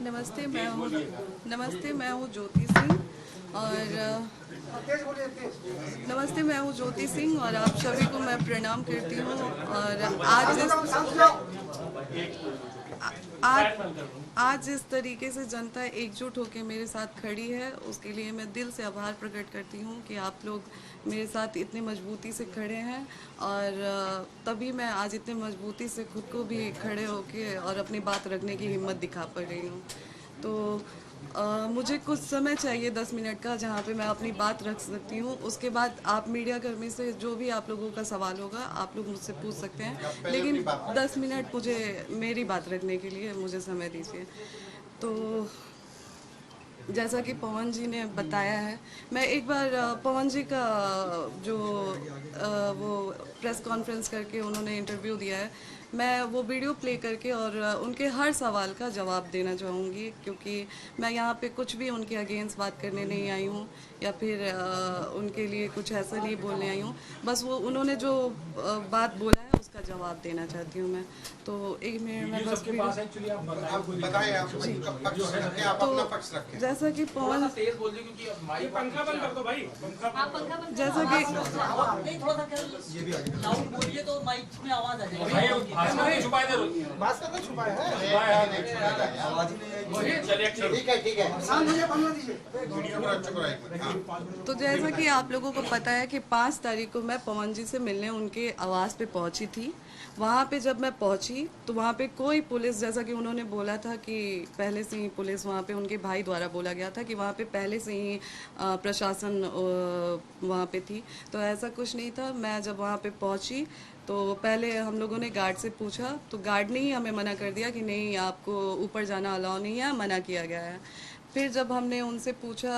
नमस्ते, मैं हूँ ज्योति सिंह और नमस्ते, मैं हूँ ज्योति सिंह और आप सभी को मैं प्रणाम करती हूँ। और आज जिस तरीके से जनता एकजुट होकर मेरे साथ खड़ी है, उसके लिए मैं दिल से आभार प्रकट करती हूँ कि आप लोग मेरे साथ इतनी मजबूती से खड़े हैं। और तभी मैं आज इतनी मजबूती से खुद को भी खड़े होके और अपनी बात रखने की हिम्मत दिखा पा रही हूँ। तो मुझे कुछ समय चाहिए 10 मिनट का, जहाँ पे मैं अपनी बात रख सकती हूँ। उसके बाद आप मीडिया कर्मी से जो भी आप लोगों का सवाल होगा आप लोग मुझसे पूछ सकते हैं, लेकिन 10 मिनट मुझे मेरी बात रखने के लिए मुझे समय दीजिए। तो जैसा कि पवन जी ने बताया है, मैं एक बार पवन जी का जो वो प्रेस कॉन्फ्रेंस करके उन्होंने इंटरव्यू दिया है, मैं वो वीडियो प्ले करके और उनके हर सवाल का जवाब देना चाहूँगी, क्योंकि मैं यहाँ पे कुछ भी उनके अगेंस्ट बात करने नहीं आई हूँ या फिर उनके लिए कुछ ऐसा नहीं बोलने आई हूँ। बस वो उन्होंने जो बात बोला है उसका जवाब देना चाहती हूँ मैं। तो एक मिनट में बस जैसा कि पवन जैसा कि तो जैसा कि आप लोगों को पता है कि 5 तारीख को मैं पवन जी से मिलने उनके आवास पे पहुंची थी। वहाँ पे जब मैं पहुंची तो वहाँ पे कोई पुलिस, जैसा कि उन्होंने बोला था कि पहले से ही पुलिस वहाँ पे उनके भाई द्वारा बोला गया था कि वहाँ पे पहले से ही प्रशासन वहाँ पे थी, तो ऐसा कुछ नहीं था। मैं जब वहाँ पे पहुँची तो पहले हम लोगों ने गार्ड से पूछा, तो गार्ड ने ही हमें मना कर दिया कि नहीं, आपको ऊपर जाना अलाउ नहीं है, मना किया गया है। फिर जब हमने उनसे पूछा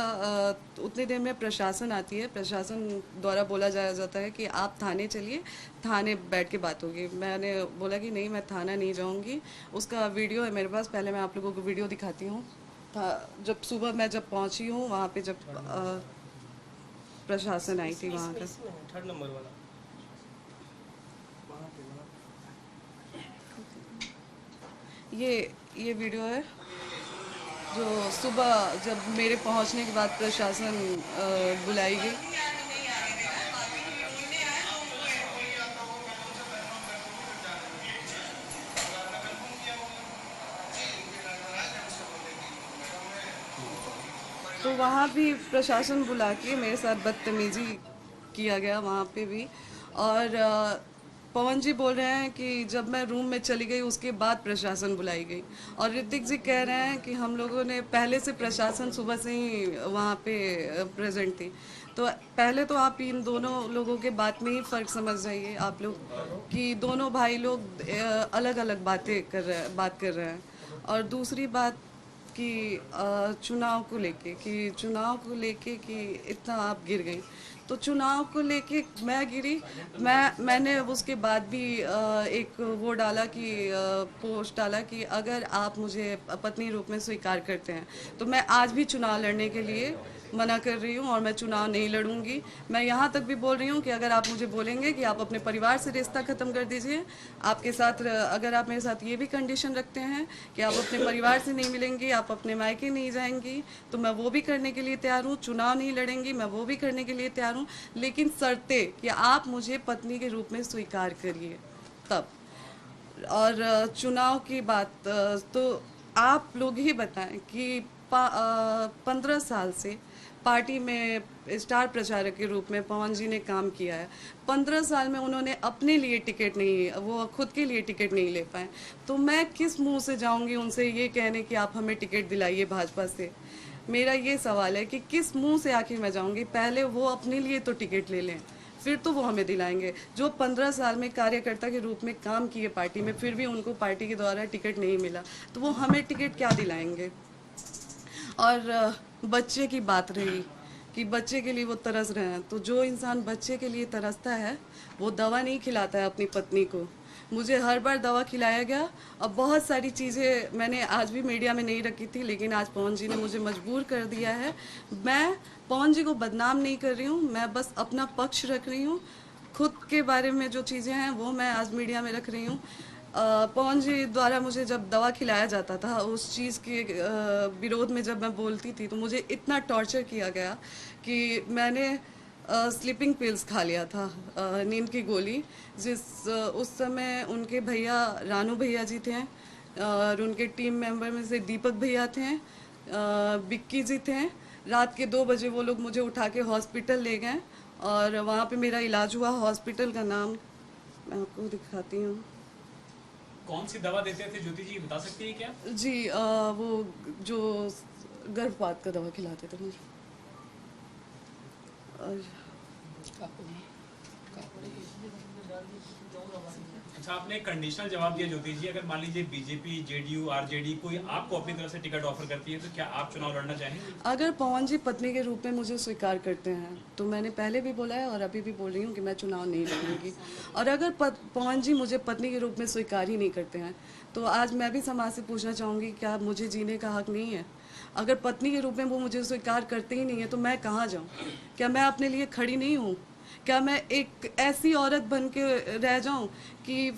तो उतनी देर में प्रशासन आती है, प्रशासन द्वारा बोला जाता है कि आप थाने चलिए, थाने बैठ के बात होगी। मैंने बोला कि नहीं, मैं थाना नहीं जाऊंगी। उसका वीडियो है मेरे पास, पहले मैं आप लोगों को वीडियो दिखाती हूँ। जब सुबह मैं जब पहुंची हूँ वहाँ पे, जब प्रशासन आई थी वहाँ का, थर्ड नंबर वाला ये वीडियो है जो सुबह जब मेरे पहुंचने के बाद प्रशासन बुलाई गई। तो वहाँ भी प्रशासन बुला के मेरे साथ बदतमीजी किया गया वहाँ पे भी। और पवन जी बोल रहे हैं कि जब मैं रूम में चली गई उसके बाद प्रशासन बुलाई गई, और ऋतिक जी कह रहे हैं कि हम लोगों ने पहले से प्रशासन सुबह से ही वहाँ पे प्रेजेंट थी। तो पहले तो आप इन दोनों लोगों के बात में ही फ़र्क समझ जाइए आप लोग कि दोनों भाई लोग अलग अलग बात कर रहे हैं। और दूसरी बात कि चुनाव को लेके कि इतना आप गिर गई, तो चुनाव को लेके मैं गिरी। मैंने उसके बाद भी एक वो डाला कि पोस्ट डाला कि अगर आप मुझे पत्नी रूप में स्वीकार करते हैं तो मैं आज भी चुनाव लड़ने के लिए मना कर रही हूँ और मैं चुनाव नहीं लड़ूंगी। मैं यहाँ तक भी बोल रही हूँ कि अगर आप मुझे बोलेंगे कि आप अपने परिवार से रिश्ता ख़त्म कर दीजिए, आपके साथ अगर आप मेरे साथ ये भी कंडीशन रखते हैं कि आप अपने परिवार से नहीं मिलेंगी, आप अपने मायके नहीं जाएंगी, तो मैं वो भी करने के लिए तैयार हूँ। चुनाव नहीं लड़ेंगी, मैं वो भी करने के लिए तैयार हूँ, लेकिन शर्ते कि आप मुझे पत्नी के रूप में स्वीकार करिए तब। और चुनाव की बात तो आप लोग ही बताएं कि 15 साल से पार्टी में स्टार प्रचारक के रूप में पवन जी ने काम किया है। 15 साल में उन्होंने अपने लिए टिकट नहीं, वो खुद के लिए टिकट नहीं ले पाए, तो मैं किस मुंह से जाऊंगी उनसे ये कहने कि आप हमें टिकट दिलाइए भाजपा से। मेरा ये सवाल है कि किस मुंह से आखिर मैं जाऊंगी। पहले वो अपने लिए तो टिकट ले लें, फिर तो वो हमें दिलाएंगे। जो 15 साल में कार्यकर्ता के रूप में काम किए पार्टी में, फिर भी उनको पार्टी के द्वारा टिकट नहीं मिला, तो वो हमें टिकट क्या दिलाएंगे। और बच्चे की बात रही कि बच्चे के लिए वो तरस रहे हैं, तो जो इंसान बच्चे के लिए तरसता है वो दवा नहीं खिलाता है अपनी पत्नी को। मुझे हर बार दवा खिलाया गया। अब बहुत सारी चीज़ें मैंने आज भी मीडिया में नहीं रखी थी, लेकिन आज पवन जी ने मुझे मजबूर कर दिया है। मैं पवन जी को बदनाम नहीं कर रही हूँ, मैं बस अपना पक्ष रख रही हूँ। खुद के बारे में जो चीज़ें हैं वो मैं आज मीडिया में रख रही हूँ। पवन जी द्वारा मुझे जब दवा खिलाया जाता था, उस चीज़ के विरोध में जब मैं बोलती थी तो मुझे इतना टॉर्चर किया गया कि मैंने स्लीपिंग पिल्स खा लिया था, नींद की गोली। उस समय उनके भैया रानू भैया जी थे, और उनके टीम मेंबर में से दीपक भैया थे, बिक्की जी थे। रात के 2 बजे वो लोग मुझे उठा के हॉस्पिटल ले गए और वहाँ पे मेरा इलाज हुआ। हॉस्पिटल का नाम मैं आपको दिखाती हूँ। कौन सी दवा देते थे ज्योति जी, बता सकती हैं क्या? जी वो जो गर्भपात का दवा खिलाते थे मुझे। और अच्छा, आपने कंडीशनल जवाब दिया ज्योति जी, अगर मान लीजिए बीजेपी, जेडीयू, आरजेडी कोई आपको अपनी तरफ से टिकट ऑफर करती है तो क्या आप चुनाव लड़ना चाहेंगे? अगर पवन जी पत्नी के रूप में मुझे स्वीकार करते हैं तो मैंने पहले भी बोला है और अभी भी बोल रही हूँ कि मैं चुनाव नहीं लड़ूंगी। और अगर पवन जी मुझे पत्नी के रूप में स्वीकार ही नहीं करते हैं तो आज मैं भी समाज से पूछना चाहूँगी, क्या मुझे जीने का हक नहीं है? अगर पत्नी के रूप में वो मुझे स्वीकार करते ही नहीं है तो मैं कहाँ जाऊँ? क्या मैं अपने लिए खड़ी नहीं हूँ? क्या मैं एक ऐसी औरत बन के रह जाऊँ कि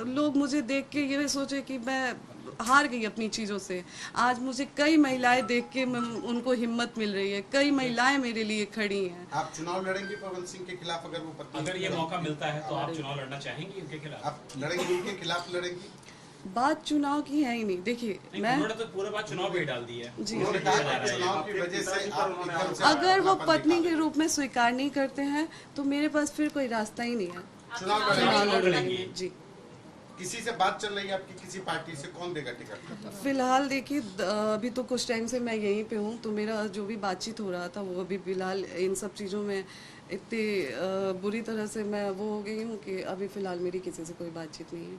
लोग मुझे देख के ये सोचे कि मैं हार गई अपनी चीज़ों से? आज मुझे कई महिलाएं देख के उनको हिम्मत मिल रही है, कई महिलाएं मेरे लिए खड़ी हैं। आप चुनाव लड़ेंगे पवन सिंह के खिलाफ? अगर वो पत्नी, अगर ये मौका मिलता है तो आप चुनाव लड़ना चाहेंगी उनके खिलाफ? आप लड़ेंगे, उनके खिलाफ लड़ेंगी? बात चुनाव की है ही नहीं। देखिए, मैं उन्होंने तो पूरे बात चुनाव पे ही डाल दी है जी, उन्होंने कहा कि चुनाव की वजह से आप एकदम से अगर वो अपनापन पत्नी दिखा के रूप में स्वीकार नहीं करते हैं तो मेरे पास फिर कोई रास्ता ही नहीं है। चुनाव चुनाव लड़ेंगे। लड़ेंगे जी। किसी से बात चल रही है आपकी? किसी पार्टी से? कौन देगा टिकट? फिलहाल देखिए, अभी तो कुछ टाइम से मैं यहीं पे हूँ, तो मेरा जो भी बातचीत हो रहा था वो अभी फिलहाल इन सब चीज़ों में इतनी बुरी तरह से मैं वो हो गई हूँ कि अभी फिलहाल मेरी किसी से कोई बातचीत नहीं है।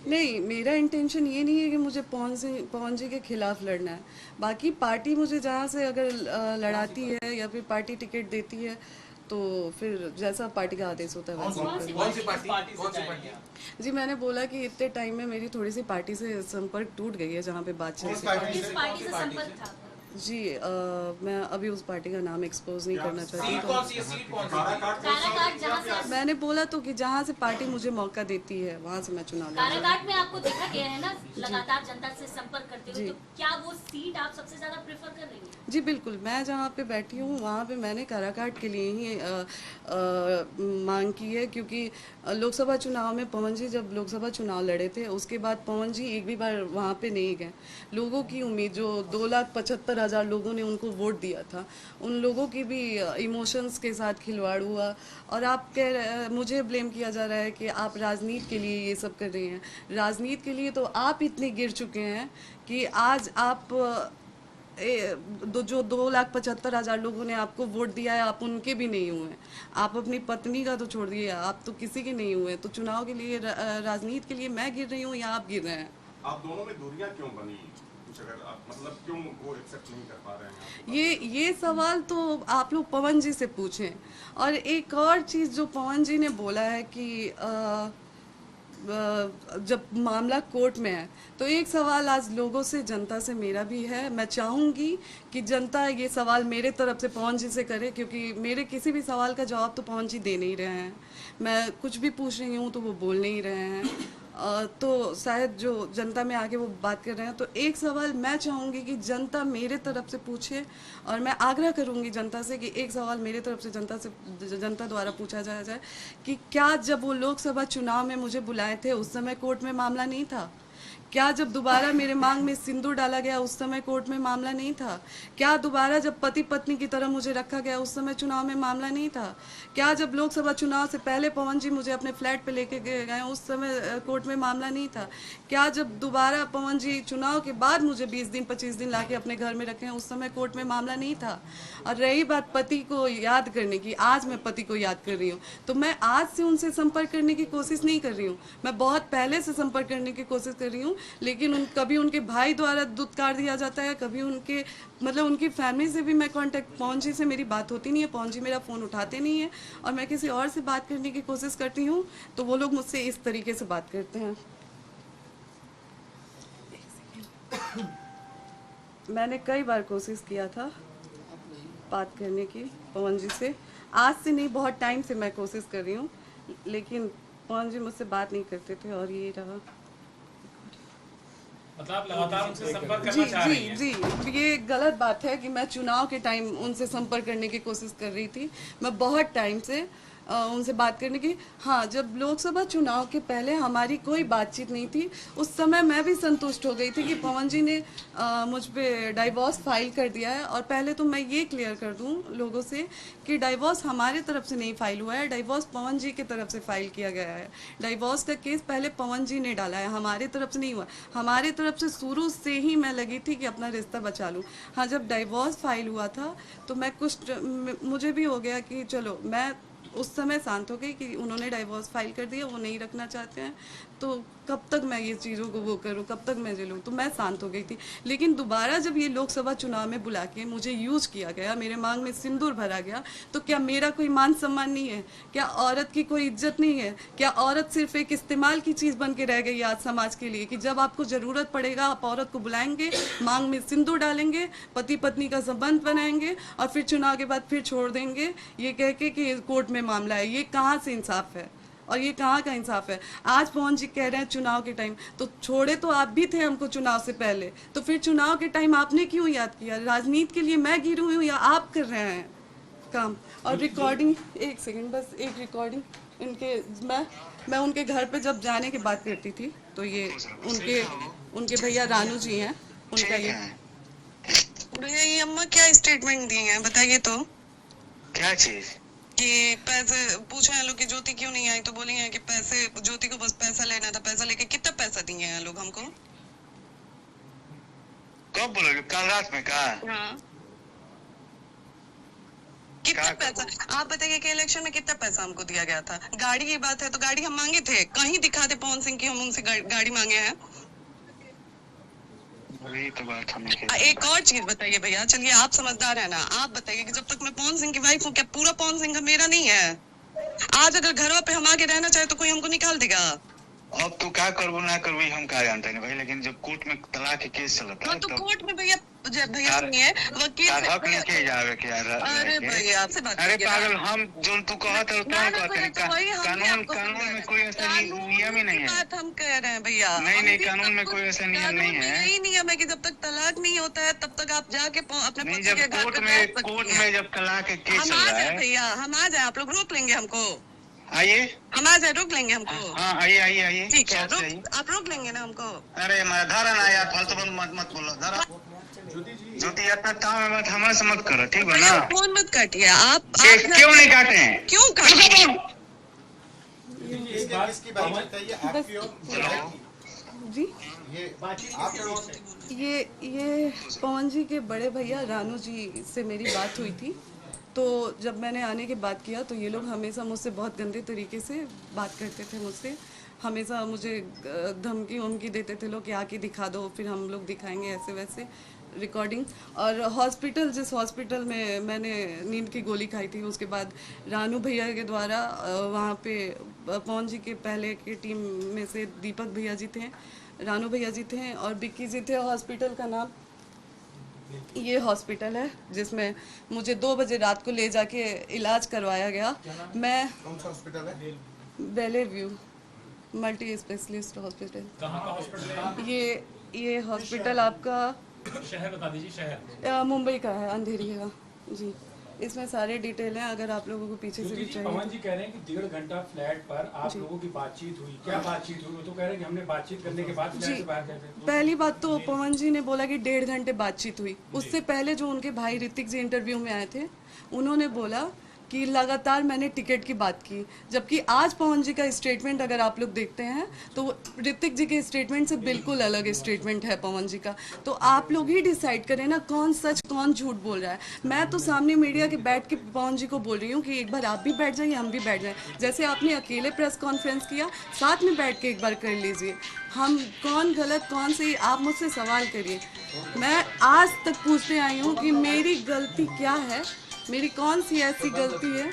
नहीं, मेरा इंटेंशन ये नहीं है कि मुझे पवन जी के खिलाफ लड़ना है। बाकी पार्टी मुझे जहाँ से अगर लड़ाती है या फिर पार्टी टिकट देती है तो फिर जैसा पार्टी का आदेश होता है वैसे ही करूँगी। जी, मैंने बोला कि इतने टाइम में मेरी थोड़ी सी पार्टी से संपर्क टूट गई है जहाँ पे बात चल रही है। जी मैं अभी उस पार्टी का नाम एक्सपोज नहीं करना चाहती। तो मैंने बोला तो कि जहाँ से पार्टी मुझे मौका देती है वहाँ से मैं चुनाव लड़ूंगी। काराकाट में आपको देखा गया है ना, लगातार जनता से संपर्क करते हुए, तो क्या वो सीट आप सबसे ज्यादा प्रेफर कर रही हैं? जी बिल्कुल, मैं जहाँ पे बैठी हूँ वहाँ पे मैंने काराकाट के लिए ही मांग की है, क्योंकि लोकसभा चुनाव में पवन जी जब लोकसभा चुनाव लड़े थे उसके बाद पवन जी एक भी बार वहाँ पे नहीं गए। लोगों की उम्मीद, जो 2,75,000 लोगों ने उनको वोट दिया था, उन लोगों की भी इमोशंस के साथ खिलवाड़ हुआ। और आप मुझे ब्लेम किया जा रहा है कि आप राजनीति के लिए ये सब कर रही हैं। राजनीति के लिए तो आप इतने गिर चुके हैं कि आज आप जो 2,75,000 लोगों ने आपको वोट दिया है आप उनके भी नहीं हुए। आप अपनी पत्नी का तो छोड़ दिए, आप तो किसी के नहीं हुए। तो चुनाव के लिए, राजनीति के लिए मैं गिर रही हूँ या आप गिर रहे हैं? आप दोनों में दूरियां क्यों बनी? कुछ अगर आप मतलब क्यों वो एक्सेप्ट नहीं कर पा रहे हैं? ये सवाल तो आप लोग पवन जी से पूछें। और एक और चीज़ जो पवन जी ने बोला है कि जब मामला कोर्ट में है, तो एक सवाल आज लोगों से, जनता से मेरा भी है। मैं चाहूँगी कि जनता ये सवाल मेरे तरफ से पवन जी से करे, क्योंकि मेरे किसी भी सवाल का जवाब तो पवन जी दे नहीं रहे हैं। मैं कुछ भी पूछ रही हूँ तो वो बोल नहीं रहे हैं। तो शायद जो जनता में आके वो बात कर रहे हैं, तो एक सवाल मैं चाहूँगी कि जनता मेरे तरफ से पूछे, और मैं आग्रह करूँगी जनता से कि एक सवाल मेरे तरफ से जनता द्वारा पूछा जाए कि क्या जब वो लोकसभा चुनाव में मुझे बुलाए थे उस समय कोर्ट में मामला नहीं था? क्या जब दोबारा मेरे मांग में सिंदूर डाला गया उस समय कोर्ट में मामला नहीं था? क्या दोबारा जब पति पत्नी की तरह मुझे रखा गया उस समय चुनाव में मामला नहीं था? क्या जब लोकसभा चुनाव से पहले पवन जी मुझे अपने फ्लैट पे लेके गए उस समय कोर्ट में मामला नहीं था? क्या जब दोबारा पवन जी चुनाव के बाद मुझे 20 दिन 25 दिन लाके अपने घर में रखे उस समय कोर्ट में मामला नहीं था? और रही बात पति को याद करने की, आज मैं पति को याद कर रही हूँ, तो मैं आज से उनसे संपर्क करने की कोशिश नहीं कर रही हूँ। मैं बहुत पहले से संपर्क करने की कोशिश कर रही हूँ, लेकिन कभी उनके भाई द्वारा दुत्कार दिया जाता है, कभी उनके उनकी फैमिली से भी मैं कांटेक्ट, पवन जी से मेरी बात होती नहीं है, पवन जी मेरा फ़ोन उठाते नहीं है, और मैं किसी और से बात करने की कोशिश करती हूँ तो वो लोग मुझसे इस तरीके से बात करते हैं। मैंने कई बार कोशिश किया था बात करने की पवन जी से। आज से नहीं, बहुत टाइम से मैं कोशिश कर रही हूँ, लेकिन पवन जी मुझसे बात नहीं करते थे और ये रहा। मतलब आप लगातार उनसे संपर्क करना जी चाह रही जी हैं? जी, ये गलत बात है कि मैं चुनाव के टाइम उनसे संपर्क करने की कोशिश कर रही थी। मैं बहुत टाइम से उनसे बात करने की, हाँ, जब लोकसभा चुनाव के पहले हमारी कोई बातचीत नहीं थी, उस समय मैं भी संतुष्ट हो गई थी कि पवन जी ने मुझ पे डाइवोर्स फाइल कर दिया है। और पहले तो मैं ये क्लियर कर दूं लोगों से कि डाइवोर्स हमारे तरफ से नहीं फाइल हुआ है, डाइवोर्स पवन जी की तरफ से फाइल किया गया है। डाइवोर्स का केस पहले पवन जी ने डाला है, हमारे तरफ से नहीं हुआ। हमारे तरफ से शुरू से ही मैं लगी थी कि अपना रिश्ता बचा लूँ। हाँ, जब डाइवोर्स फाइल हुआ था तो मैं मुझे भी हो गया कि चलो, मैं उस समय शांत हो गई कि उन्होंने डाइवोर्स फाइल कर दिया, वो नहीं रखना चाहते हैं, तो कब तक मैं ये चीज़ों को वो करूँ, कब तक मैं झेलूँ, तो मैं शांत हो गई थी। लेकिन दोबारा जब ये लोकसभा चुनाव में बुला के मुझे यूज किया गया, मेरे मांग में सिंदूर भरा गया, तो क्या मेरा कोई मान सम्मान नहीं है? क्या औरत की कोई इज्जत नहीं है? क्या औरत सिर्फ एक इस्तेमाल की चीज़ बन के रह गई आज समाज के लिए, कि जब आपको ज़रूरत पड़ेगा आप औरत को बुलाएंगे, मांग में सिंदूर डालेंगे, पति पत्नी का संबंध बनाएंगे और फिर चुनाव के बाद फिर छोड़ देंगे ये कह के कि कोर्ट में मामला है? ये कहाँ से इंसाफ है और ये कहाँ का इंसाफ है? आज पवन जी कह रहे हैं चुनाव के टाइम, तो छोड़े तो आप भी थे हमको चुनाव से पहले, तो फिर चुनाव के टाइम आपने क्यों याद किया? राजनीति के लिए मैं गिरी हुई हूँ या आप कर रहे हैं काम? और रिकॉर्डिंग, एक सेकंड बस, एक रिकॉर्डिंग इनके, मैं उनके घर पे जब जाने की बात करती थी तो ये उनके भैया रानू जी हैं, उनका ये भैया, ये अम्मा क्या स्टेटमेंट दिए हैं बताइए तो? क्या चीज? कि पैसे पूछे हैं लोग कि ज्योति क्यों नहीं आई, तो बोली हैं कि पैसे, ज्योति को बस पैसा लेना था, पैसा लेके कितना पैसा दिए हैं लोग हमको? कब बोलोगे? कल रात में कहा? हाँ, कितना पैसा आप बताइए कि इलेक्शन में कितना पैसा हमको दिया गया था? गाड़ी की बात है तो गाड़ी हम मांगे थे, कहीं दिखा दे पवन सिंह की हम उनसे गाड़ी मांगे हैं? वही तो बात हम एक और चीज बताइए भैया, चलिए आप समझदार है ना, आप बताइए कि जब तक मैं पवन सिंह की वाइफ हूँ, क्या पूरा पवन सिंह का मेरा नहीं है? आज अगर घरों पे हम आके रहना चाहे तो कोई हमको निकाल देगा? अब तो क्या करबो ना करबो हम क्या जानते हैं भाई, लेकिन जब कोर्ट में तलाक के केस चलता है तो तब कोर्ट में भैया नहीं है वकील हक नहीं के जावे के यार। अरे भैया आपसे बात अरे पागल, हम जो तू कहत है तो कहते हैं कानून में कोई ऐसा नियम ही नहीं है। बात हम कह रहे हैं भैया, नहीं, कानून में कोई ऐसा नियम नहीं है। यही नियम है कि जब तक तलाक नहीं होता है तब तक आप जाके अपने नहीं, पति के जब घर पे कोर्ट में जब तलाक के केस हम चल आ रहा जाए है, भैया, हम आ जाए, आप लोग रोक लेंगे हमको? आइए, हम आ जाए, रोक लेंगे हमको? हाँ आइए ठीक है, आप रोक लेंगे ना हमको? अरे मैं धरा ना यार, फालतू मत बोलो, धरा ज्योति इतना काम है, मत हमारे से मत करो, ठीक है ना? फोन मत काटिए आप क्यों नहीं काटे हैं? क्यों काटे? किसकी बात बताइए, आपकी और जी, ये ये पवन जी के बड़े भैया रानू जी से मेरी बात हुई थी, तो जब मैंने आने की बात किया तो ये लोग हमेशा मुझसे बहुत गंदे तरीके से बात करते थे मुझसे, हमेशा मुझे धमकी वमकी देते थे लोग कि आके दिखा दो, फिर हम लोग दिखाएंगे, ऐसे वैसे रिकॉर्डिंग। और हॉस्पिटल, जिस हॉस्पिटल में मैंने नींद की गोली खाई थी, उसके बाद रानू भैया के द्वारा वहाँ पे पवन जी के पहले के टीम में से दीपक भैया जी थे, रानू भैया जी थे और बिक्की जी थे। हॉस्पिटल का नाम ये हॉस्पिटल है जिसमें मुझे 2 बजे रात को ले जाके इलाज करवाया गया। मैं कौन सा हॉस्पिटल है? बेले व्यू मल्टी स्पेशलिस्ट हॉस्पिटल। कहाँ का हॉस्पिटल है? ये हॉस्पिटल आपका शहर बता दीजिए। शहर मुंबई का है, अंधेरी का जी। इसमें सारे डिटेल हैं, अगर आप लोगों को पीछे से भी चाहिए। पवन जी कह रहे हैं कि 1.5 घंटा फ्लैट पर आप लोगों की बातचीत हुई, क्या बातचीत हुई? वो तो कह रहे हैं कि हमने बातचीत करने के बाद फ्लैट से बाहर गए थे। पहली बात तो पवन जी ने बोला कि 1.5 घंटे बातचीत हुई। उससे पहले जो उनके भाई ऋतिक जी इंटरव्यू में आए थे, उन्होंने बोला कि लगातार मैंने टिकट की बात की, जबकि आज पवन जी का स्टेटमेंट अगर आप लोग देखते हैं तो ऋतिक जी के स्टेटमेंट से बिल्कुल अलग स्टेटमेंट है पवन जी का। तो आप लोग ही डिसाइड करें ना कौन सच कौन झूठ बोल रहा है। मैं तो सामने मीडिया के बैठ के पवन जी को बोल रही हूँ कि एक बार आप भी बैठ जाइए, हम भी बैठ जाएं, जैसे आपने अकेले प्रेस कॉन्फ्रेंस किया, साथ में बैठ के एक बार कर लीजिए। हम कौन गलत कौन सही, आप मुझसे सवाल करिए। मैं आज तक पूछते आई हूँ कि मेरी गलती क्या है, मेरी कौन सी ऐसी गलती है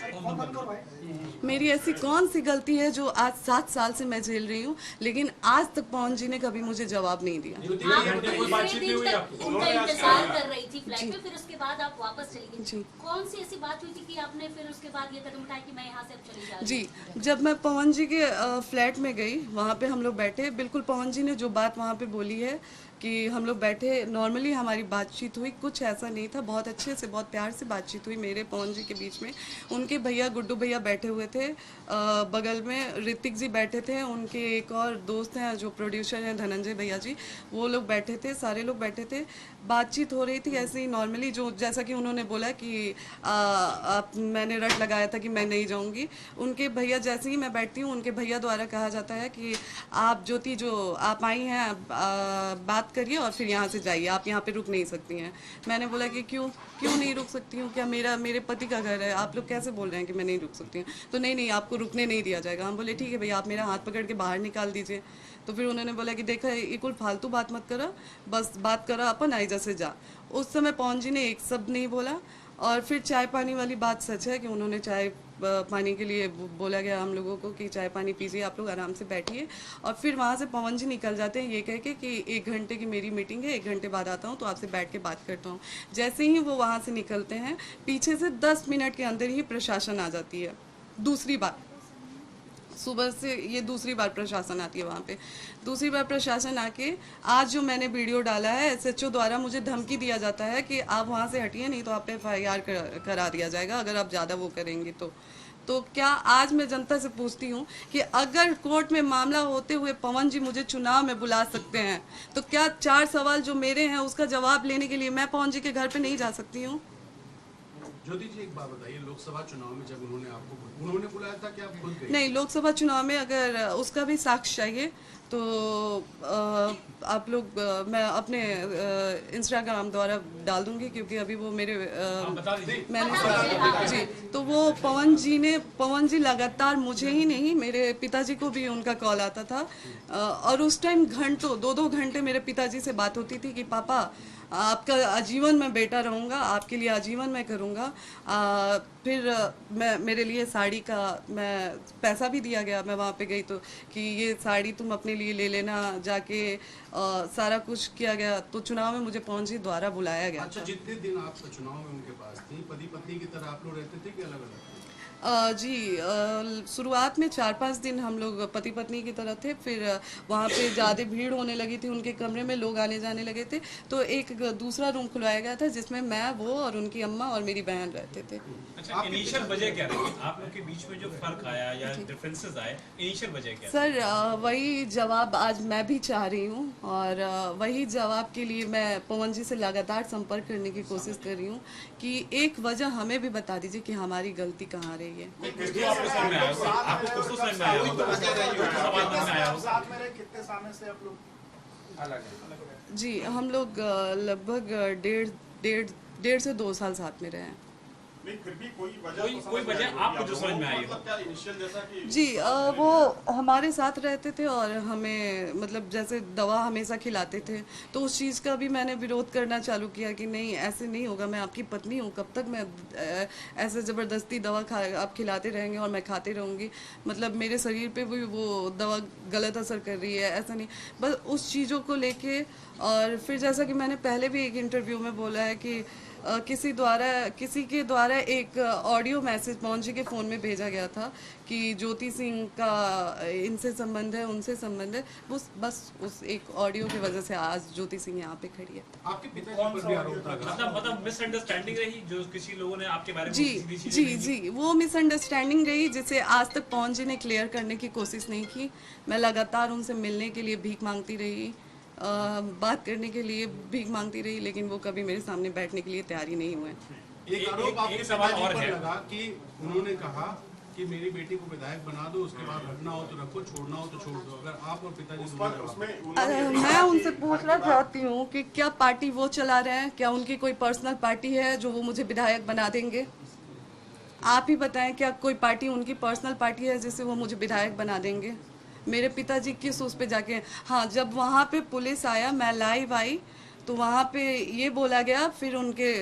मेरी ऐसी कौन सी गलती है जो आज 7 साल से मैं झेल रही हूँ, लेकिन आज तक पवन जी ने कभी मुझे जवाब नहीं दिया। आप दूसरे दिन तक उनका इंतजार कर रही थी फ्लाइट में, फिर उसके बाद आप वापस चली गई। जी। कौन सी ऐसी बात हुई थी कि आपने फिर उसके बाद ये कदम उठाया कि मैं यहाँ से अब चली जा रही जी, जब मैं पवन जी के फ्लैट में गई, वहाँ पे हम लोग बैठे, बिल्कुल पवन जी ने जो बात वहाँ पे बोली है कि हम लोग बैठे, नॉर्मली हमारी बातचीत हुई, कुछ ऐसा नहीं था, बहुत अच्छे से बहुत प्यार से बातचीत हुई मेरे पवन जी के बीच में। उनके भैया गुड्डू भैया बैठे हुए थे, बगल में ऋतिक जी बैठे थे, उनके एक और दोस्त हैं जो प्रोड्यूसर हैं धनंजय भैया जी, वो लोग बैठे थे, सारे लोग बैठे थे, बातचीत हो रही थी ऐसे ही नॉर्मली, जो जैसा कि उन्होंने बोला कि मैंने रट लगाया था कि मैं नहीं जाऊंगी। उनके भैया, जैसे ही मैं बैठती हूँ, उनके भैया द्वारा कहा जाता है कि आप ज्योति जो आप आई हैं, बात करिए और फिर यहाँ से जाइए, आप यहाँ पे रुक नहीं सकती हैं। मैंने बोला कि क्यों नहीं रुक सकती हूँ, क्या मेरे पति का घर है, आप लोग कैसे बोल रहे हैं कि मैं नहीं रुक सकती हूँ? तो नहीं आपको रुकने नहीं दिया जाएगा। हम बोले ठीक है भैया, आप मेरा हाथ पकड़ के बाहर निकाल दीजिए। तो फिर उन्होंने बोला कि देखा ये कुल फालतू बात मत करो, बस बात करो अपन, आइजा से जा। उस समय पवन जी ने एक शब्द नहीं बोला। और फिर चाय पानी वाली बात सच है कि उन्होंने चाय पानी के लिए बोला गया हम लोगों को कि चाय पानी पीजिए, आप लोग आराम से बैठिए। और फिर वहाँ से पवन जी निकल जाते हैं ये कह के कि 1 घंटे की मेरी मीटिंग है, 1 घंटे बाद आता हूँ तो आपसे बैठ के बात करता हूँ। जैसे ही वो वहाँ से निकलते हैं, पीछे से 10 मिनट के अंदर ही प्रशासन आ जाती है। दूसरी बार सुबह से ये दूसरी बार प्रशासन आती है वहाँ पे। दूसरी बार प्रशासन आके, आज जो मैंने वीडियो डाला है, SHO द्वारा मुझे धमकी दिया जाता है कि आप वहाँ से हटिए, नहीं तो आप पे FIR करा दिया जाएगा अगर आप ज़्यादा वो करेंगे तो क्या आज मैं जनता से पूछती हूँ कि अगर कोर्ट में मामला होते हुए पवन जी मुझे चुनाव में बुला सकते हैं, तो क्या 4 सवाल जो मेरे हैं उसका जवाब लेने के लिए मैं पवन जी के घर पे नहीं जा सकती हूँ? ज्योति जी एक बात बताइए, लोकसभा चुनाव में जब उन्होंने बुलाया था कि आप खुद गए? नहीं, लोकसभा चुनाव में अगर उसका भी साक्ष्य चाहिए तो आप लोग, मैं अपने इंस्टाग्राम द्वारा डाल दूंगी, क्योंकि अभी वो मेरे मैंने जी, तो वो पवन जी लगातार, मुझे ही नहीं मेरे पिताजी को भी उनका कॉल आता था। और उस टाइम घंटों 2-2 घंटे मेरे पिताजी से बात होती थी कि पापा आपका आजीवन मैं बेटा रहूँगा, आपके लिए आजीवन मैं करूँगा। फिर मेरे लिए साड़ी का मैं पैसा भी दिया गया, मैं वहाँ पे गई तो कि ये साड़ी तुम अपने लिए ले लेना जाके, सारा कुछ किया गया। तो चुनाव में मुझे पवन जी द्वारा बुलाया गया। अच्छा, जितने दिन आप चुनाव में उनके पास थी, पति पत्नी की तरह आप लोग रहते थे कि अलग अलग? जी, शुरुआत में 4-5 दिन हम लोग पति पत्नी की तरह थे, फिर वहाँ पे ज़्यादा भीड़ होने लगी थी, उनके कमरे में लोग आने जाने लगे थे, तो एक दूसरा रूम खुलवाया गया था जिसमें मैं, वो और उनकी अम्मा और मेरी बहन रहते थे। अच्छा, इनिशियल वजह क्या रही आप लोग के बीच में जो फर्क आया या डिफरेंसेस आए, इनिशियल वजह क्या? सर, वही जवाब आज मैं भी चाह रही हूँ, और वही जवाब के लिए मैं पवन जी से लगातार संपर्क करने की कोशिश कर रही हूँ कि एक वजह हमें भी बता दीजिए कि हमारी गलती कहाँ रही है। कितने साल से आप लोग अलग हैं? जी, हम लोग लगभग 1.5 से 2 साल साथ में रहे हैं। नहीं, फिर भी कोई वजह आपको जो समझ में आई हो? क्या इनिशियल जैसा कि जी, वो हमारे साथ रहते थे और हमें मतलब जैसे दवा हमेशा खिलाते थे, तो उस चीज़ का भी मैंने विरोध करना चालू किया कि नहीं, ऐसे नहीं होगा, मैं आपकी पत्नी हूँ, कब तक मैं ऐसे ज़बरदस्ती दवा आप खिलाते रहेंगे और मैं खाते रहूँगी, मतलब मेरे शरीर पे भी वो दवा गलत असर कर रही है, ऐसा नहीं, बस उस चीज़ों को लेके। और फिर जैसा कि मैंने पहले भी एक इंटरव्यू में बोला है कि किसी के द्वारा एक ऑडियो मैसेज पवन जी के फ़ोन में भेजा गया था कि ज्योति सिंह का इनसे संबंध है, उनसे संबंध है, बस उस एक ऑडियो की वजह से आज ज्योति सिंह यहाँ पे खड़ी है। आपके पिताजी पर भी आरोप था? मतलब मिसअंडरस्टैंडिंग रही जो किसी लोगों ने आपके बारे में जी, वो मिसअंडरस्टैंडिंग रही जिसे आज तक पवन जी ने क्लियर करने की कोशिश नहीं की। मैं लगातार उनसे मिलने के लिए भीख मांगती रही, बात करने के लिए भीख मांगती रही, लेकिन वो कभी मेरे सामने बैठने के लिए तैयार ही नहीं हुए। एक आरोप आपके पिताजी पर लगा कि उन्होंने कहा कि मेरी बेटी को विधायक बना दो, उसके बाद रखना हो तो रखो, छोड़ना हो तो छोड़ दो। अगर आप और पिताजी मैं उनसे पूछना चाहती हूँ कि क्या पार्टी वो चला रहे हैं, क्या उनकी कोई पर्सनल पार्टी है जो वो मुझे विधायक बना देंगे? आप ही बताएं, क्या कोई पार्टी उनकी पर्सनल पार्टी है जिससे वो मुझे विधायक बना देंगे? मेरे पिताजी किस उस पे जाके, हाँ, जब वहाँ पे पुलिस आया, मैं लाइव आई तो वहाँ पे ये बोला गया फिर उनके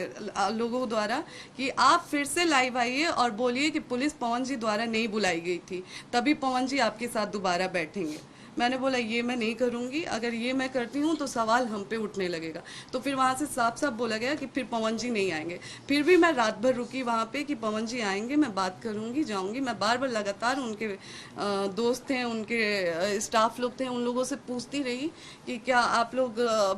लोगों द्वारा कि आप फिर से लाइव आइए और बोलिए कि पुलिस पवन जी द्वारा नहीं बुलाई गई थी, तभी पवन जी आपके साथ दोबारा बैठेंगे। मैंने बोला ये मैं नहीं करूँगी, अगर ये मैं करती हूँ तो सवाल हम पे उठने लगेगा। तो फिर वहाँ से साफ साफ बोला गया कि फिर पवन जी नहीं आएंगे। फिर भी मैं रात भर रुकी वहाँ पे कि पवन जी आएंगे, मैं बात करूँगी, जाऊँगी। मैं बार बार लगातार उनके दोस्त हैं, उनके स्टाफ लोग थे, उन लोगों से पूछती रही कि क्या आप लोग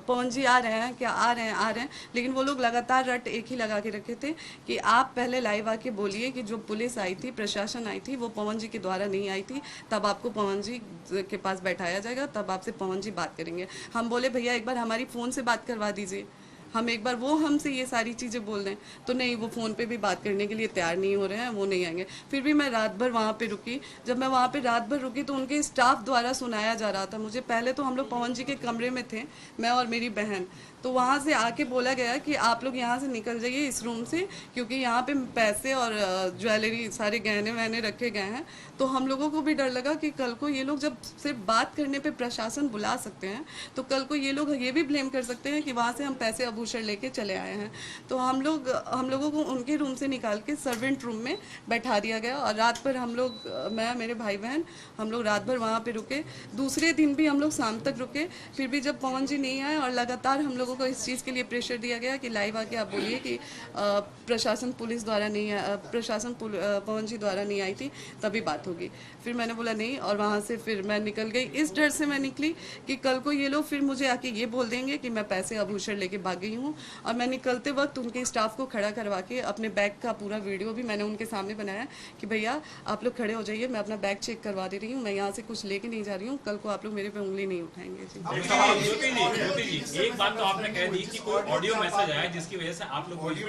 पवन जी आ रहे हैं, क्या आ रहे हैं। लेकिन वो लोग लगातार रट एक ही लगा के रखे थे कि आप पहले लाइव आके बोलिए कि जो पुलिस आई थी, प्रशासन आई थी, वो पवन जी के द्वारा नहीं आई थी, तब आपको पवन जी के पास बैठाया जाएगा, तब आपसे पवन जी बात करेंगे। हम बोले भैया एक बार हमारी फ़ोन से बात करवा दीजिए, हम एक बार वो हमसे ये सारी चीज़ें बोल रहे हैं। तो नहीं, वो फ़ोन पे भी बात करने के लिए तैयार नहीं हो रहे हैं, वो नहीं आएंगे। फिर भी मैं रात भर वहाँ पे रुकी। जब मैं वहाँ पे रात भर रुकी तो उनके स्टाफ द्वारा सुनाया जा रहा था मुझे। पहले तो हम लोग पवन जी के कमरे में थे, मैं और मेरी बहन। तो वहाँ से आके बोला गया कि आप लोग यहाँ से निकल जाइए इस रूम से, क्योंकि यहाँ पे पैसे और ज्वेलरी, सारे गहने वहने रखे गए हैं। तो हम लोगों को भी डर लगा कि कल को ये लोग जब सिर्फ बात करने पे प्रशासन बुला सकते हैं, तो कल को ये लोग ये भी ब्लेम कर सकते हैं कि वहाँ से हम पैसे आभूषण लेके चले आए हैं। तो हम लोगों को उनके रूम से निकाल के सर्वेंट रूम में बैठा दिया गया और रात भर हम लोग, मैं, मेरे भाई बहन, हम लोग रात भर वहाँ पे रुके। दूसरे दिन भी हम लोग शाम तक रुके। फिर भी जब पवन जी नहीं आए और लगातार हम लोगों को इस चीज़ के लिए प्रेशर दिया गया कि लाइव आके आप बोलिए कि प्रशासन पुलिस द्वारा नहीं, प्रशासन पवन जी द्वारा नहीं आई थी, तभी बात होगी। फिर मैंने बोला नहीं, और वहाँ से फिर मैं निकल गई। इस डर से मैं निकली कि कल को ये लोग फिर मुझे आके ये बोल देंगे कि मैं पैसे आभूषण लेके भाग गई हूँ। और मैं निकलते वक्त उनके स्टाफ को खड़ा करवा के अपने बैग का पूरा वीडियो भी मैंने उनके सामने बनाया कि भैया आप लोग खड़े हो जाइए, मैं अपना बैग चेक करवा दे रही हूँ, मैं यहाँ से कुछ लेके नहीं जा रही हूँ, कल को आप लोग मेरे पे उंगली नहीं उठाएंगे। ज्योति जी, एक बात तो आपने कह दी कि कोई ऑडियो मैसेज आया जिसकी वजह से आप लोग की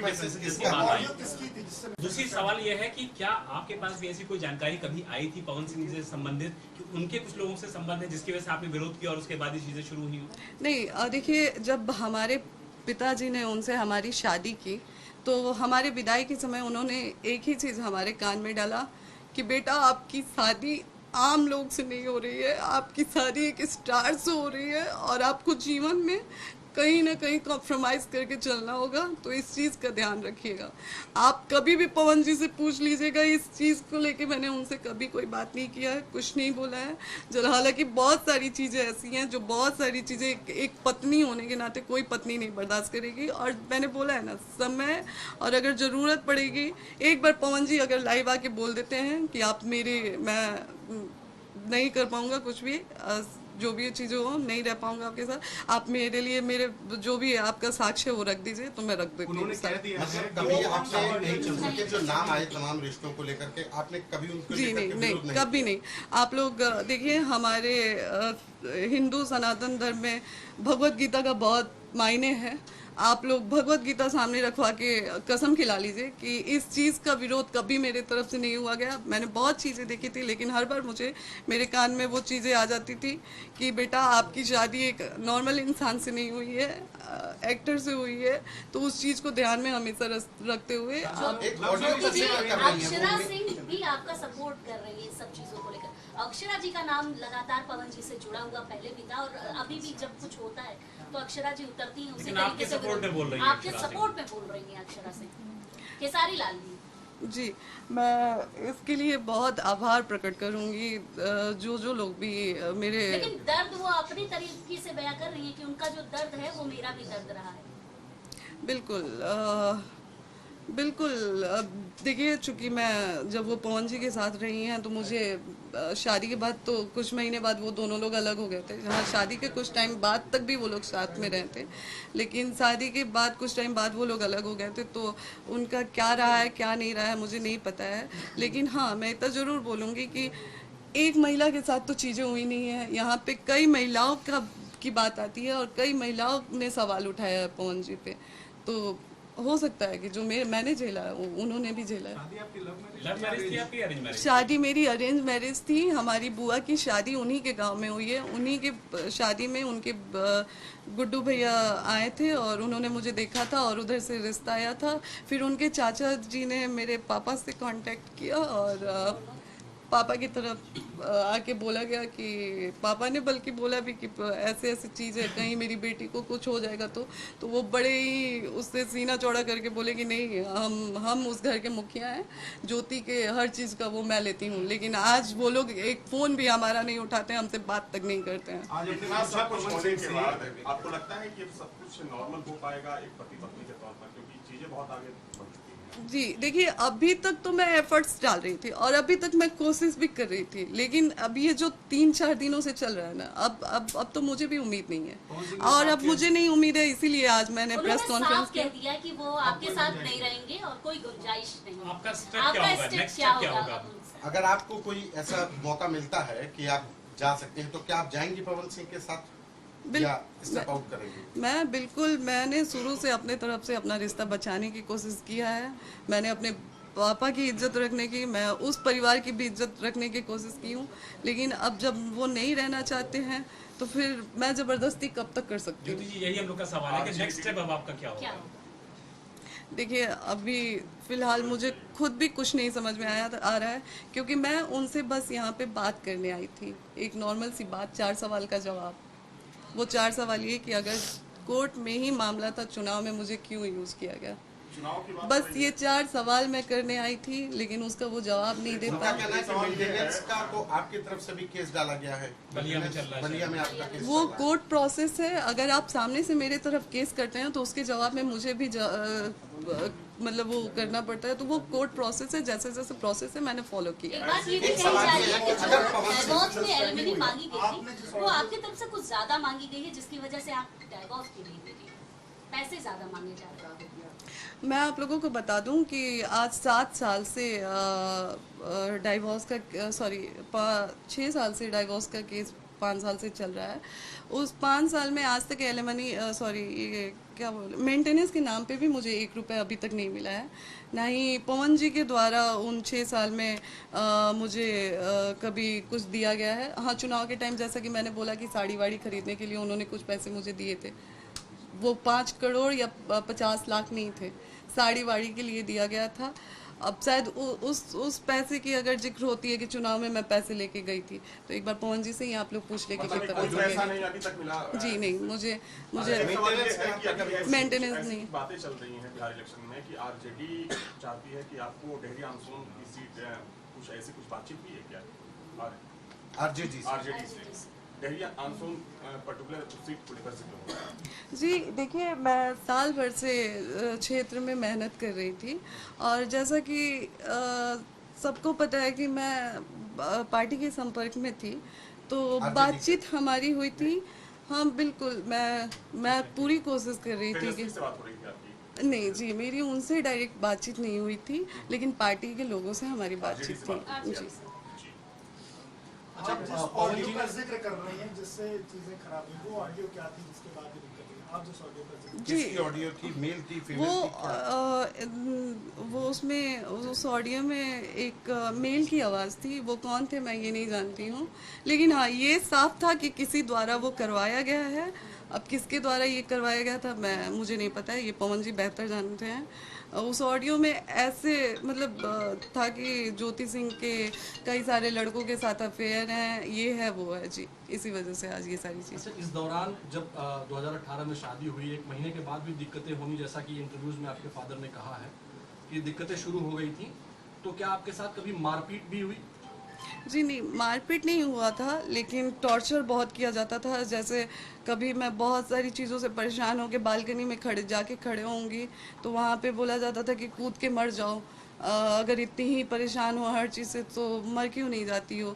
बात आई। दूसरी सवाल यह है कि क्या आपके पास भी ऐसी कोई जानकारी कभी आई थी पवन सिंह से संबंधित कि उनके कुछ लोगों से संबंधित जिसकी वजह से आपने विरोध किया और उसके बाद ये चीजें शुरू हुई? नहीं, देखिए, जब हमारे पिताजी ने उनसे हमारी शादी की तो हमारे विदाई के समय उन्होंने एक ही चीज़ हमारे कान में डाला कि बेटा आपकी शादी आम लोग से नहीं हो रही है, आपकी शादी एक स्टार से हो रही है और आपको जीवन में कहीं ना कहीं कॉम्प्रोमाइज़ करके चलना होगा, तो इस चीज़ का ध्यान रखिएगा। आप कभी भी पवन जी से पूछ लीजिएगा, इस चीज़ को लेके मैंने उनसे कभी कोई बात नहीं किया है, कुछ नहीं बोला है। हालांकि बहुत सारी चीज़ें ऐसी हैं जो, बहुत सारी चीज़ें एक पत्नी होने के नाते कोई पत्नी नहीं बर्दाश्त करेगी। और मैंने बोला है ना, समय और अगर ज़रूरत पड़ेगी, एक बार पवन जी अगर लाइव आके बोल देते हैं कि आप मैं नहीं कर पाऊँगा कुछ भी, जो भी चीज़ें हो, नहीं रह पाऊंगा आपके साथ, आप मेरे लिए मेरे जो भी आपका साक्ष्य वो रख दीजिए, तो मैं रख देती हूँ। उन्होंने कह दिया है कभी आपसे नहीं चल सके जो नाम आए तमाम रिश्तों को लेकर के, आपने कभी उनको जी नहीं, कभी नहीं। आप लोग देखिए, हमारे हिंदू सनातन धर्म में भगवत गीता का बहुत मायने है। आप लोग भगवत गीता सामने रखवा के कसम खिला लीजिए कि इस चीज़ का विरोध कभी मेरे तरफ से नहीं हुआ गया। मैंने बहुत चीज़ें देखी थी, लेकिन हर बार मुझे मेरे कान में वो चीज़ें आ जाती थी कि बेटा आपकी शादी एक नॉर्मल इंसान से नहीं हुई है, एक्टर से हुई है। तो उस चीज़ को ध्यान में हमेशा रखते हुए अक्षरा सिंह भी आपका सपोर्ट कर रही है सब चीज़ों को लेकर। अक्षरा जी का नाम लगातार पवन जी से जुड़ा हुआ पहले भी था और अभी भी जब कुछ होता है तो अक्षरा जी उतरती हैं उसी तरीके से, सपोर्ट में बोल रही हैं, आपके सपोर्ट में बोल रही हैं अक्षरा सिंह। खेसारी लाल जी, मैं इसके लिए बहुत आभार प्रकट करूंगी जो लोग भी मेरे, लेकिन दर्द वो अपनी तरीके से बयां कर रही है कि उनका जो दर्द है वो मेरा भी दर्द रहा है। बिल्कुल देखिए, चूँकि मैं जब वो पवन जी के साथ रही हैं तो मुझे शादी के बाद तो कुछ महीने बाद वो दोनों लोग अलग हो गए थे। हाँ, शादी के कुछ टाइम बाद तक भी वो लोग साथ में रहे थे, लेकिन शादी के बाद कुछ टाइम बाद वो लोग अलग हो गए थे। तो उनका क्या रहा है क्या नहीं रहा है मुझे नहीं पता है, लेकिन हाँ, मैं इतना ज़रूर बोलूँगी कि एक महिला के साथ तो चीज़ें हुई नहीं है। यहाँ पे कई महिलाओं की बात आती है और कई महिलाओं ने सवाल उठाया है पवन जी पे। तो हो सकता है कि जो मैंने झेला है उन्होंने भी झेला है। लव मैरिज थी आपकी अरेंज मैरिज? शादी मेरी अरेंज मैरिज थी। हमारी बुआ की शादी उन्हीं के गांव में हुई है। उन्हीं के शादी में उनके गुड्डू भैया आए थे और उन्होंने मुझे देखा था और उधर से रिश्ता आया था। फिर उनके चाचा जी ने मेरे पापा से कांटेक्ट किया और पापा की तरफ आके बोला गया कि पापा ने बल्कि बोला भी कि ऐसे ऐसी चीज़ है, कहीं मेरी बेटी को कुछ हो जाएगा तो वो बड़े ही उससे सीना चौड़ा करके बोले कि नहीं, हम उस घर के मुखिया हैं, ज्योति के हर चीज़ का वो मैं लेती हूँ। लेकिन आज वो लोग एक फ़ोन भी हमारा नहीं उठाते हैं, हमसे बात तक नहीं करते हैं। आज इतना सब कुछ होने के बाद आपको लगता है कि सब कुछ नॉर्मल हो पाएगा एक पति पत्नी के तौर पर, क्योंकि चीजें बहुत आगे बढ़ चुकी हैं? जी देखिए, अभी तक तो मैं एफर्ट्स डाल रही थी और अभी तक मैं कोशिश भी कर रही थी, लेकिन अब ये जो 3-4 दिनों से चल रहा है ना, अब तो मुझे भी उम्मीद नहीं है और अब मुझे नहीं उम्मीद है, इसीलिए आज मैंने प्रेस उन्होंने कॉन्फ्रेंस साफ कह दिया कि वो आपके साथ नहीं रहेंगे और कोई गुंजाइश नहीं। आपका स्टेप क्या होगा, नेक्स्ट स्टेप क्या होगा? अगर आपको कोई ऐसा मौका मिलता है कि आप जा सकते हैं, तो क्या आप जाएंगी पवन सिंह के साथ या स्टेप आउट करेंगे? मैं बिल्कुल, मैंने शुरू से अपने तरफ से अपना रिश्ता बचाने की कोशिश किया है। मैंने अपने पापा की इज्जत रखने की, मैं उस परिवार की भी इज्जत रखने की कोशिश की हूँ, लेकिन अब जब वो नहीं रहना चाहते हैं तो फिर मैं ज़बरदस्ती कब तक कर सकती हूँ? ज्योति जी, यही हम लोग का सवाल है कि नेक्स्ट स्टेप अब आपका क्या होगा? देखिए, अभी फ़िलहाल मुझे खुद भी कुछ नहीं समझ में आ रहा है, क्योंकि मैं उनसे बस यहाँ पे बात करने आई थी, एक नॉर्मल सी बात, 4 सवाल का जवाब। वो 4 सवाल ये कि अगर कोर्ट में ही मामला था, चुनाव में मुझे क्यों यूज़ किया गया, बस ये 4 सवाल मैं करने आई थी, लेकिन उसका वो जवाब नहीं दे उनका पाया। कहना है कि मेंटेनेंस का तो आपकी तरफ से भी केस डाला गया है, बलिया में चल रहा है। बलिया में आपका केस वो चल रहा है। कोर्ट प्रोसेस है, अगर आप सामने से मेरे तरफ केस करते हैं तो उसके जवाब में मुझे भी मतलब वो करना पड़ता है, तो वो कोर्ट प्रोसेस है, जैसे जैसे प्रोसेस है मैंने फॉलो किया। एक बात ये भी कही जा रही है कि जो डाइवोर्स में एलिमनी मांगी गई थी, वो आपकी तरफ से कुछ ज्यादा मांगी गई है, जिसकी वजह से आप डाइवोर्स की नहीं दे रही, पैसे ज्यादा मांगे जा रहे हैं। मैं आप लोगों को बता दूं कि आज 7 साल से डाइवोर्स का 6 साल से डाइवोर्स का केस 5 साल से चल रहा है। उस 5 साल में आज तक एलिमनी मेंटेनेंस के नाम पे भी मुझे 1 रुपये अभी तक नहीं मिला है, ना ही पवन जी के द्वारा उन 6 साल में मुझे कभी कुछ दिया गया है। हाँ, चुनाव के टाइम जैसा कि मैंने बोला कि साड़ी वाड़ी खरीदने के लिए उन्होंने कुछ पैसे मुझे दिए थे, वो 5 करोड़ या 50 लाख नहीं थे, साड़ी वाड़ी के लिए दिया गया था। अब शायद उस पैसे की अगर जिक्र होती है कि चुनाव में मैं पैसे लेके गई थी, तो एक बार पवन जी से ही आप लोग पूछ ले कि कितना कोई पैसा नहीं अभी तक मिला? जी नहीं, मुझे मेंटेनेंस नहीं। बातें चल रही हैं बिहार इलेक्शन में कि आरजेडी चाहती है कि आपको डेहरी आंसोन की सीट, कुछ ऐसी कुछ बातचीत हुई है क्या आरजेडी से? डेहरी आंसोन पर्टिकुलर सीट को लेकर जिक्र हो रहा है। जी देखिए, मैं साल भर से क्षेत्र में मेहनत कर रही थी और जैसा कि सबको पता है कि मैं पार्टी के संपर्क में थी, तो बातचीत हमारी हुई थी। हाँ बिल्कुल, मैं पूरी कोशिश कर रही थी कि से बात हो रही थी आपकी? नहीं जी, मेरी उनसे डायरेक्ट बातचीत नहीं हुई थी, लेकिन पार्टी के लोगों से हमारी बातचीत थी। जी आप जिस ऑडियो का जिक्र कर रही हैं जिससे चीजें खराब हुई, वो ऑडियो क्या थी जिसके बाद ये दिक्कत हुई? आप जिस ऑडियो का जिक्र किसकी ऑडियो थी, मेल थी, वो फीमेल थी? वो उसमें उस ऑडियो में एक मेल की आवाज़ थी। वो कौन थे मैं ये नहीं जानती हूँ, लेकिन हाँ ये साफ था कि किसी द्वारा वो करवाया गया है। अब किसके द्वारा ये करवाया गया था मुझे नहीं पता है, ये पवन जी बेहतर जानते हैं। उस ऑडियो में ऐसे मतलब था कि ज्योति सिंह के कई सारे लड़कों के साथ अफेयर हैं, ये है वो है जी, इसी वजह से आज ये सारी चीज़। इस दौरान जब 2018 में शादी हुई, 1 महीने के बाद भी दिक्कतें होनी, जैसा कि इंटरव्यूज में आपके फादर ने कहा है कि दिक्कतें शुरू हो गई थी, तो क्या आपके साथ कभी मारपीट भी हुई? जी नहीं, मारपीट नहीं हुआ था, लेकिन टॉर्चर बहुत किया जाता था। जैसे कभी मैं बहुत सारी चीज़ों से परेशान होकर बालकनी में खड़े होंगी तो वहाँ पे बोला जाता था कि कूद के मर जाओ, अगर इतनी ही परेशान हो हर चीज़ से तो मर क्यों नहीं जाती हो,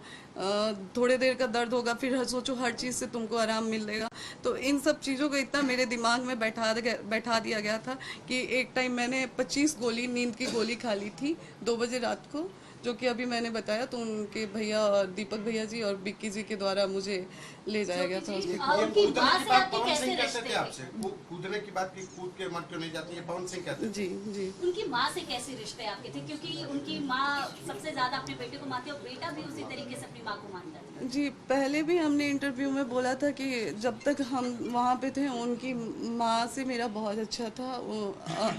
थोड़े देर का दर्द होगा फिर सोचो हर चीज़ से तुमको आराम मिलेगा। तो इन सब चीज़ों को इतना मेरे दिमाग में बैठा दिया गया था कि एक टाइम मैंने 25 गोली नींद की गोली खा ली थी 2 बजे रात को, जो कि अभी मैंने बताया, तो उनके भैया दीपक भैया जी और बिक्की जी के द्वारा मुझे ले जाया गया था कूदने की बात की, कूद के मर क्यों नहीं जाती है, पवन सिंह कहते हैं। जी जी। उनकी माँ से कैसे रिश्ते आपके थे, क्योंकि उनकी माँ सबसे ज्यादा अपने बेटे को मानती है और बेटा भी उसी तरीके से अपनी माँ को मानता है? जी, पहले भी हमने इंटरव्यू में बोला था कि जब तक हम वहाँ पे थे उनकी माँ से मेरा बहुत अच्छा था।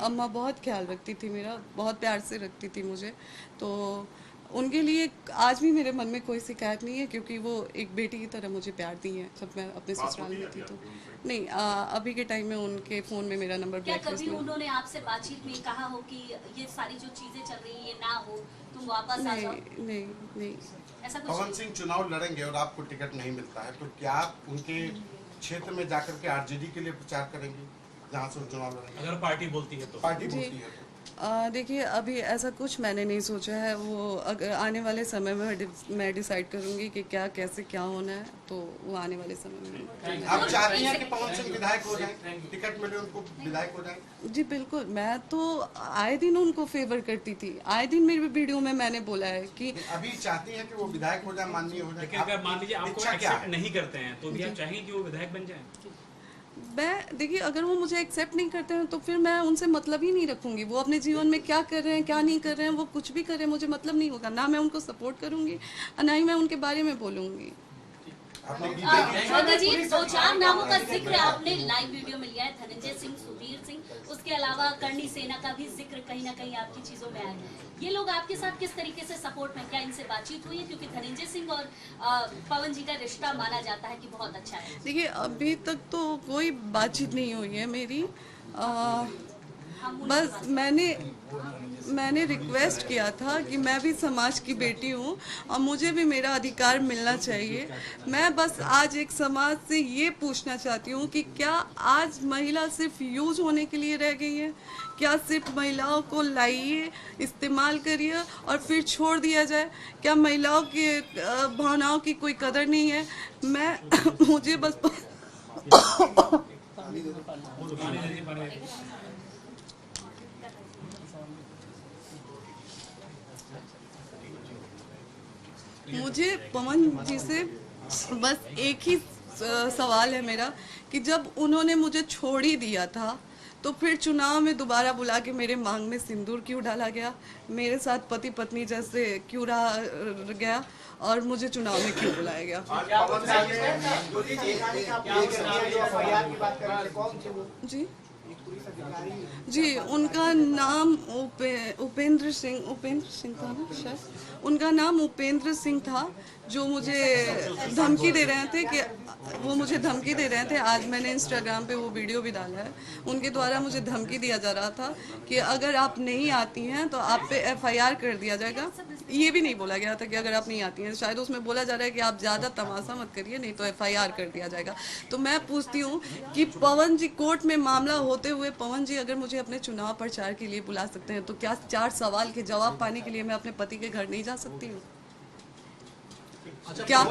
अम्मा बहुत ख्याल रखती थी मेरा, बहुत प्यार से रखती थी मुझे। तो उनके लिए आज भी मेरे मन में कोई शिकायत नहीं है, क्योंकि वो एक बेटी की तरह मुझे प्यार दी है जब मैं अपने ससुराल में थी। तो नहीं, अभी के टाइम में उनके फ़ोन में मेरा नंबर क्या ब्लैकलिस्ट कभी में। उन्होंने आपसे बातचीत में कहा हो कि ये सारी जो चीजें चल रही है ये ना हो, तुम वापस आ जाओ? नहीं नहीं। ऐसा कुछ पवन सिंह चुनाव लड़ेंगे और आपको टिकट नहीं मिलता है, तो क्या आप उनके क्षेत्र में जाकर के आरजेडी के लिए प्रचार करेंगे जहाँ से वो चुनाव लड़ेंगे? अगर पार्टी बोलती है तो पार्टी बोलती है तो देखिए, अभी ऐसा कुछ मैंने नहीं सोचा है। वो अगर आने वाले समय में मैं डिसाइड करूंगी कि क्या कैसे क्या होना है, तो वो आने वाले समय में। आप चाहती हैं कि पवन सिंह विधायक हो जाए, टिकट मिले उनको विधायक हो जाए? जी बिल्कुल, मैं तो आए दिन उनको फेवर करती थी। आए दिन मेरी वीडियो में मैंने बोला है कि अभी चाहती हैं कि वो विधायक हो जाए, माननीय हो जाए? लेकिन अगर मान लीजिए आपको इच्छा क्या एक्सेप्ट है? नहीं करते हैं तो भी आप चाहेंगे कि वो विधायक बन जाए? मैं देखिए, अगर वो मुझे एक्सेप्ट नहीं करते हैं तो फिर मैं उनसे मतलब ही नहीं रखूंगी। वो अपने जीवन में क्या कर रहे हैं क्या नहीं कर रहे हैं, वो कुछ भी कर रहे हैं, मुझे मतलब नहीं होगा। ना मैं उनको सपोर्ट करूंगी और ना ही मैं उनके बारे में बोलूंगी। मोदी जी, 2-4 नामों का जिक्र आपने लाइव वीडियो में लिया है, धनंजय सिंह, सुधीर सिंह, उसके अलावा करणी सेना का भी जिक्र कहीं ना कहीं आपकी चीजों में आया है। ये लोग आपके साथ किस तरीके से सपोर्ट में, क्या इनसे बातचीत हुई है? क्योंकि धनंजय सिंह और पवन जी का रिश्ता माना जाता है कि बहुत अच्छा है। देखिए, अभी तक तो कोई बातचीत नहीं हुई है मेरी। बस मैंने रिक्वेस्ट किया था कि मैं भी समाज की बेटी हूँ और मुझे भी मेरा अधिकार मिलना चाहिए। मैं बस आज एक समाज से ये पूछना चाहती हूँ कि क्या आज महिला सिर्फ यूज होने के लिए रह गई है? क्या सिर्फ महिलाओं को लाइए, इस्तेमाल करिए और फिर छोड़ दिया जाए? क्या महिलाओं के भावनाओं की कोई कदर नहीं है? मुझे बस मुझे पवन जी से बस एक ही सवाल है मेरा कि जब उन्होंने मुझे छोड़ ही दिया था तो फिर चुनाव में दोबारा बुला के मेरे मांग में सिंदूर क्यों डाला गया? मेरे साथ पति पत्नी जैसे क्यों रहा गया और मुझे चुनाव में क्यों बुलाया गया? जी, उनका नाम उपेंद्र सिंह था ना शायद। उनका नाम उपेंद्र सिंह था, जो मुझे धमकी दे रहे थे कि वो मुझे धमकी दे रहे थे। आज मैंने इंस्टाग्राम पे वो वीडियो भी डाला है। उनके द्वारा मुझे धमकी दिया जा रहा था कि अगर आप नहीं आती हैं तो आप पे FIR कर दिया जाएगा। ये भी नहीं बोला गया था कि अगर आप नहीं आती हैं, शायद उसमें बोला जा रहा है कि आप ज़्यादा तमाशा मत करिए नहीं तो FIR कर दिया जाएगा। तो मैं पूछती हूँ कि पवन जी, कोर्ट में मामला होते हुए पवन जी अगर मुझे अपने चुनाव प्रचार के लिए बुला सकते हैं तो क्या 4 सवाल के जवाब पाने के लिए मैं अपने पति के घर नहीं जा सकती हूँ? क्या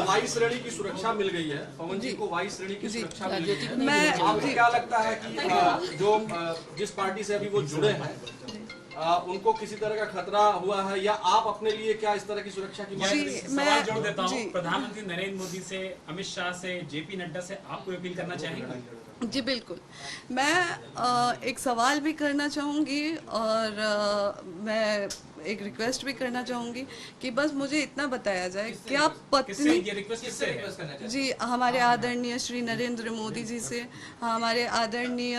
वायु श्रेणी की सुरक्षा मिल गई है? पवन जी को वायु श्रेणी की सुरक्षा मिल गई है। मैं आपको क्या लगता है कि जो जिस पार्टी से अभी वो जुड़े हैं उनको किसी तरह का खतरा हुआ है, या आप अपने लिए क्या इस तरह की सुरक्षा की सवाल जोड़ देता हूँ। प्रधानमंत्री नरेंद्र मोदी से, अमित शाह से, JP नड्डा से आपको अपील करना चाहेंगे? जी बिल्कुल, मैं एक सवाल भी करना चाहूँगी और मैं एक रिक्वेस्ट भी करना चाहूँगी कि बस मुझे इतना बताया जाए, क्या पत्नी जी हमारे आदरणीय श्री नरेंद्र मोदी जी से, हमारे आदरणीय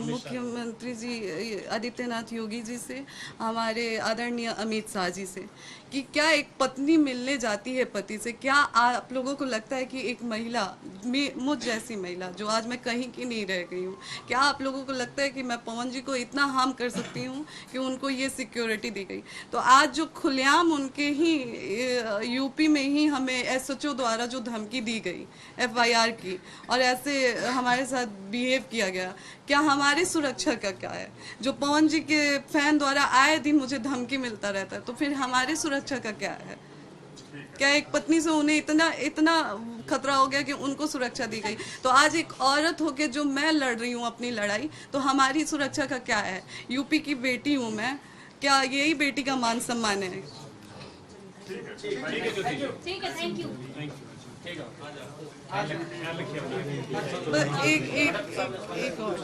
मुख्यमंत्री जी आदित्यनाथ योगी जी से, हमारे आदरणीय अमित शाह जी से, कि क्या एक पत्नी मिलने जाती है पति से? क्या आप लोगों को लगता है कि एक महिला, मुझ जैसी महिला जो आज मैं कहीं की नहीं रह गई हूँ, क्या आप लोगों को लगता है कि मैं पवन जी को इतना हार्म कर सकती हूँ कि उनको ये सिक्योरिटी दी गई? तो आज जो खुलेआम उनके ही यूपी में ही हमें SHO द्वारा जो धमकी दी गई FIR की और ऐसे हमारे साथ बिहेव किया गया, क्या हमारी सुरक्षा का क्या है? जो पवन जी के फैन द्वारा आए दिन मुझे धमकी मिलता रहता है, तो फिर हमारी सुरक्षा का क्या है? क्या एक पत्नी से उन्हें इतना खतरा हो गया कि उनको सुरक्षा दी गई? तो आज एक औरत होके जो मैं लड़ रही हूँ अपनी लड़ाई, तो हमारी सुरक्षा का क्या है? यूपी की बेटी हूँ मैं, क्या यही बेटी का मान सम्मान है? ठीक है, थैंक यू। एक और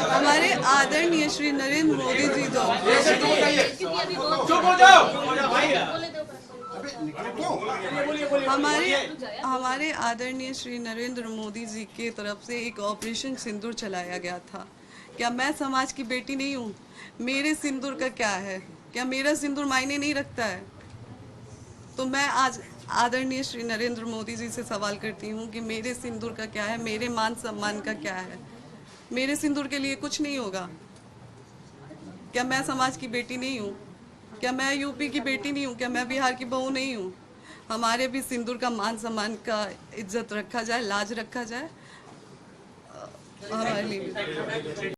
हमारे आदरणीय श्री नरेंद्र मोदी जी हमारे आदरणीय श्री नरेंद्र मोदी जी के तरफ से एक ऑपरेशन सिंदूर चलाया गया था। क्या मैं समाज की बेटी नहीं हूँ? मेरे सिंदूर का क्या है? क्या मेरा सिंदूर मायने नहीं रखता है? तो मैं आज आदरणीय श्री नरेंद्र मोदी जी से सवाल करती हूँ कि मेरे सिंदूर का क्या है, मेरे मान सम्मान का क्या है? मेरे सिंदूर के लिए कुछ नहीं होगा। क्या मैं समाज की बेटी नहीं हूँ? क्या मैं यूपी की बेटी नहीं हूँ? क्या मैं बिहार की बहू नहीं हूँ? हमारे भी सिंदूर का मान सम्मान का इज्जत रखा जाए, लाज रखा जाए हमारे लिए।